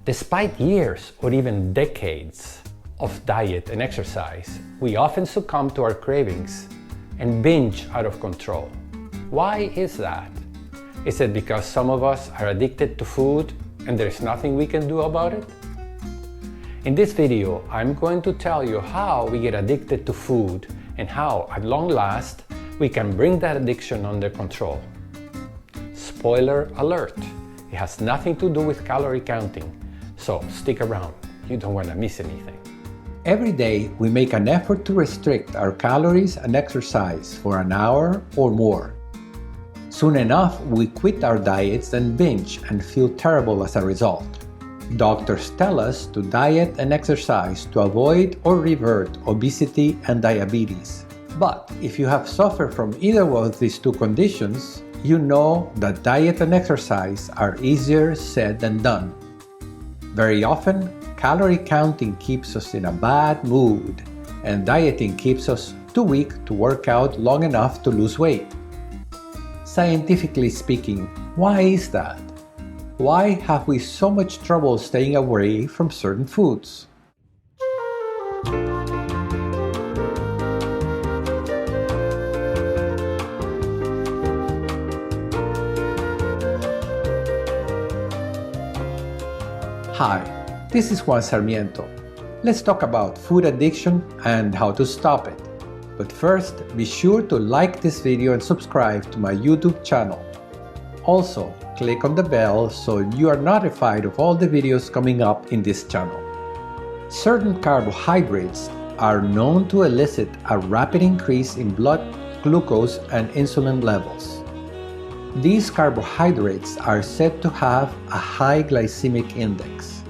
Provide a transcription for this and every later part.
Despite years or even decades of diet and exercise, we often succumb to our cravings and binge out of control. Why is that? Is it because some of us are addicted to food and there's nothing we can do about it? In this video, I'm going to tell you how we get addicted to food and how, at long last, we can bring that addiction under control. Spoiler alert, it has nothing to do with calorie counting, so stick around, you don't want to miss anything. Every day, we make an effort to restrict our calories and exercise for an hour or more. Soon enough, we quit our diets and binge and feel terrible as a result. Doctors tell us to diet and exercise to avoid or revert obesity and diabetes. But if you have suffered from either of these two conditions, you know that diet and exercise are easier said than done. Very often, calorie counting keeps us in a bad mood, and dieting keeps us too weak to work out long enough to lose weight. Scientifically speaking, why is that? Why have we so much trouble staying away from certain foods? Hi, this is Juan Sarmiento. Let's talk about food addiction and how to stop it. But first, be sure to like this video and subscribe to my YouTube channel. Also, click on the bell so you are notified of all the videos coming up in this channel. Certain carbohydrates are known to elicit a rapid increase in blood glucose and insulin levels. These carbohydrates are said to have a high glycemic index.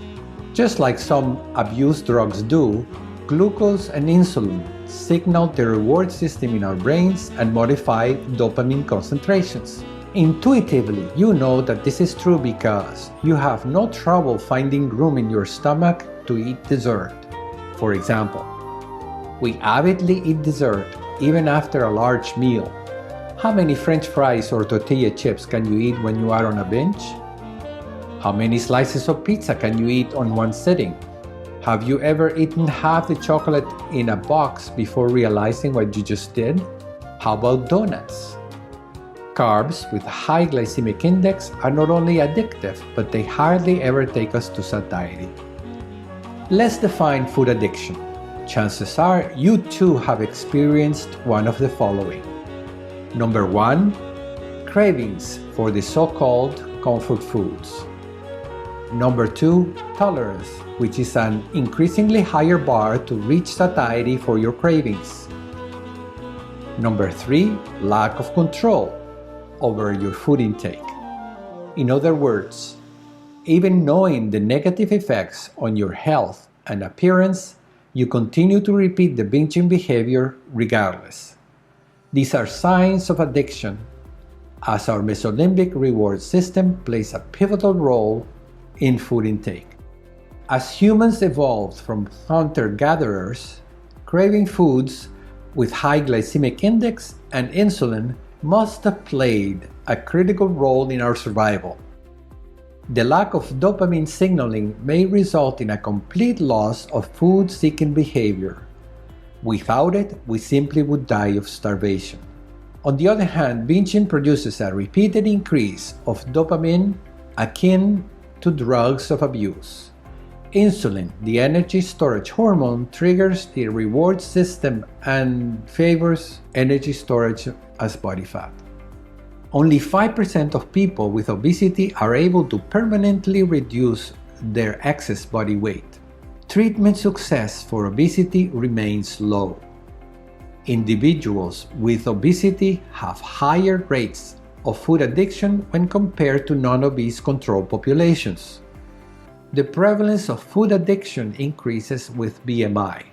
Just like some abuse drugs do, glucose and insulin signal the reward system in our brains and modify dopamine concentrations. Intuitively, you know that this is true because you have no trouble finding room in your stomach to eat dessert. For example, we avidly eat dessert even after a large meal. How many French fries or tortilla chips can you eat when you are on a binge? How many slices of pizza can you eat on one sitting? Have you ever eaten half the chocolate in a box before realizing what you just did? How about donuts? Carbs with a high glycemic index are not only addictive, but they hardly ever take us to satiety. Let's define food addiction. Chances are you too have experienced one of the following. Number 1, cravings for the so-called comfort foods. Number 2, tolerance, which is an increasingly higher bar to reach satiety for your cravings. Number 3, lack of control over your food intake. In other words, even knowing the negative effects on your health and appearance, you continue to repeat the binging behavior regardless. These are signs of addiction, as our mesolimbic reward system plays a pivotal role in food intake. As humans evolved from hunter-gatherers, craving foods with high glycemic index and insulin must have played a critical role in our survival. The lack of dopamine signaling may result in a complete loss of food-seeking behavior. Without it, we simply would die of starvation. On the other hand, binging produces a repeated increase of dopamine akin to drugs of abuse. Insulin, the energy storage hormone, triggers the reward system and favors energy storage as body fat. Only 5% of people with obesity are able to permanently reduce their excess body weight. Treatment success for obesity remains low. Individuals with obesity have higher rates of food addiction when compared to non-obese control populations. The prevalence of food addiction increases with BMI.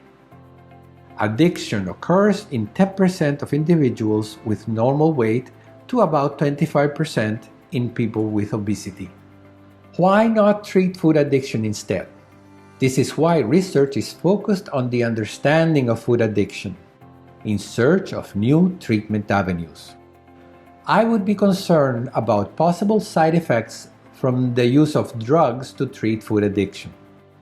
Addiction occurs in 10% of individuals with normal weight to about 25% in people with obesity. Why not treat food addiction instead? This is why research is focused on the understanding of food addiction, in search of new treatment avenues. I would be concerned about possible side effects from the use of drugs to treat food addiction.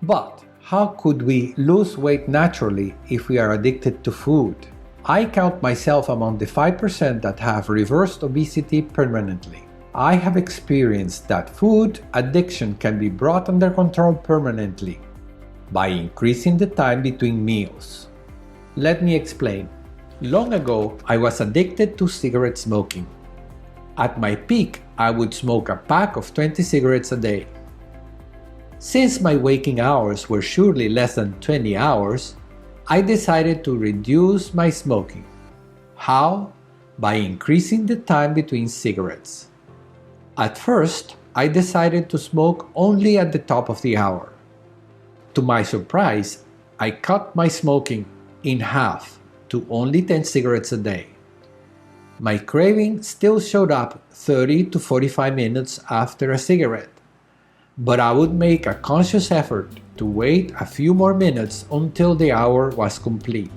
But how could we lose weight naturally if we are addicted to food? I count myself among the 5% that have reversed obesity permanently. I have experienced that food addiction can be brought under control permanently by increasing the time between meals. Let me explain. Long ago, I was addicted to cigarette smoking. At my peak, I would smoke a pack of 20 cigarettes a day. Since my waking hours were surely less than 20 hours, I decided to reduce my smoking. How? By increasing the time between cigarettes. At first, I decided to smoke only at the top of the hour. To my surprise, I cut my smoking in half to only 10 cigarettes a day. My craving still showed up 30 to 45 minutes after a cigarette, but I would make a conscious effort to wait a few more minutes until the hour was complete.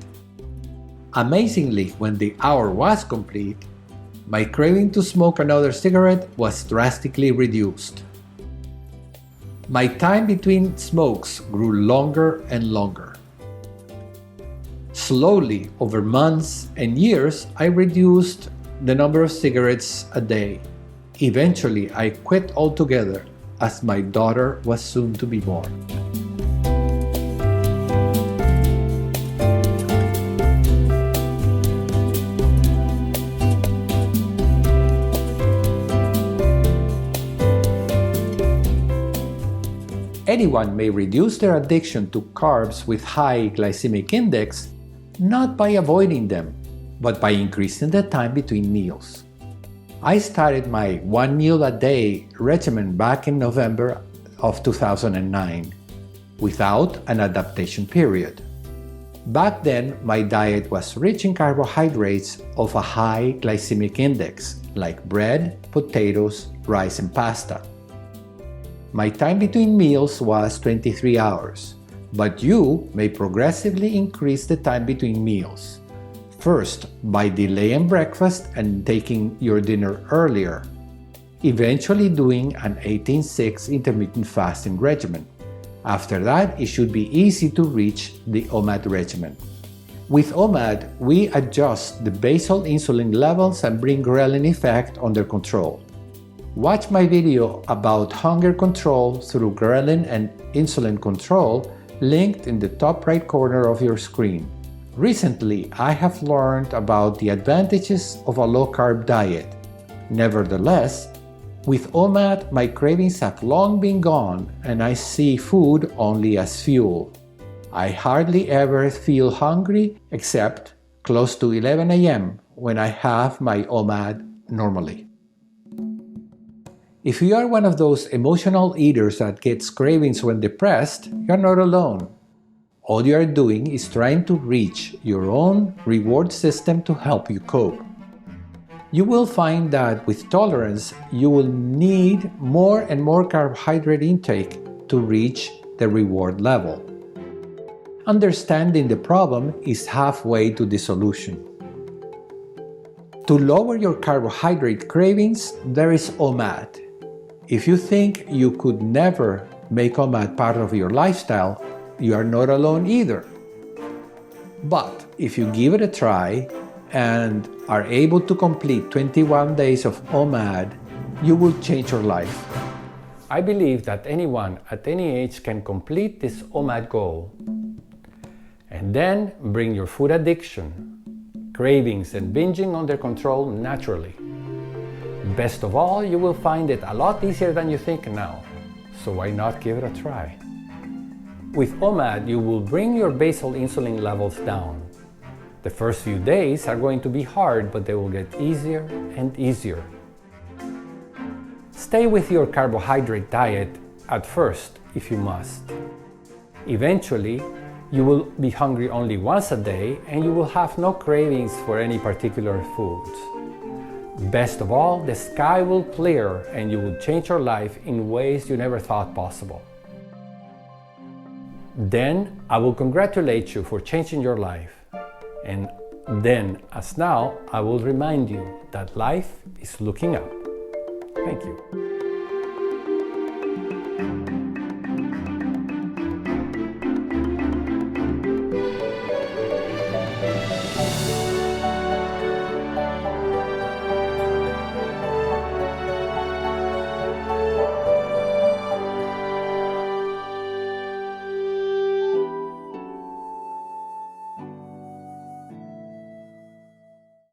Amazingly, when the hour was complete, my craving to smoke another cigarette was drastically reduced. My time between smokes grew longer and longer. Slowly, over months and years, I reduced the number of cigarettes a day. Eventually, I quit altogether as my daughter was soon to be born. Anyone may reduce their addiction to carbs with high glycemic index not by avoiding them, but by increasing the time between meals. I started my 1 meal a day regimen back in November of 2009 without an adaptation period. Back then, my diet was rich in carbohydrates of a high glycemic index, like bread, potatoes, rice, and pasta. My time between meals was 23 hours, but you may progressively increase the time between meals. First, by delaying breakfast and taking your dinner earlier, eventually doing an 18-6 intermittent fasting regimen. After that, it should be easy to reach the OMAD regimen. With OMAD, we adjust the basal insulin levels and bring ghrelin effect under control. Watch my video about hunger control through ghrelin and insulin control, linked in the top right corner of your screen. Recently, I have learned about the advantages of a low-carb diet. Nevertheless, with OMAD, my cravings have long been gone and I see food only as fuel. I hardly ever feel hungry except close to 11 a.m. when I have my OMAD normally. If you are one of those emotional eaters that gets cravings when depressed, you're not alone. All you are doing is trying to reach your own reward system to help you cope. You will find that with tolerance, you will need more and more carbohydrate intake to reach the reward level. Understanding the problem is halfway to the solution. To lower your carbohydrate cravings, there is OMAD. If you think you could never make OMAD part of your lifestyle, you are not alone either. But if you give it a try and are able to complete 21 days of OMAD, you will change your life. I believe that anyone at any age can complete this OMAD goal and then bring your food addiction, cravings, and binging under control naturally. Best of all, you will find it a lot easier than you think now, so why not give it a try? With OMAD, you will bring your basal insulin levels down. The first few days are going to be hard, but they will get easier and easier. Stay with your carbohydrate diet at first if you must. Eventually, you will be hungry only once a day and you will have no cravings for any particular foods. Best of all, the sky will clear and you will change your life in ways you never thought possible. Then I will congratulate you for changing your life. And then, as now, I will remind you that life is looking up. Thank you.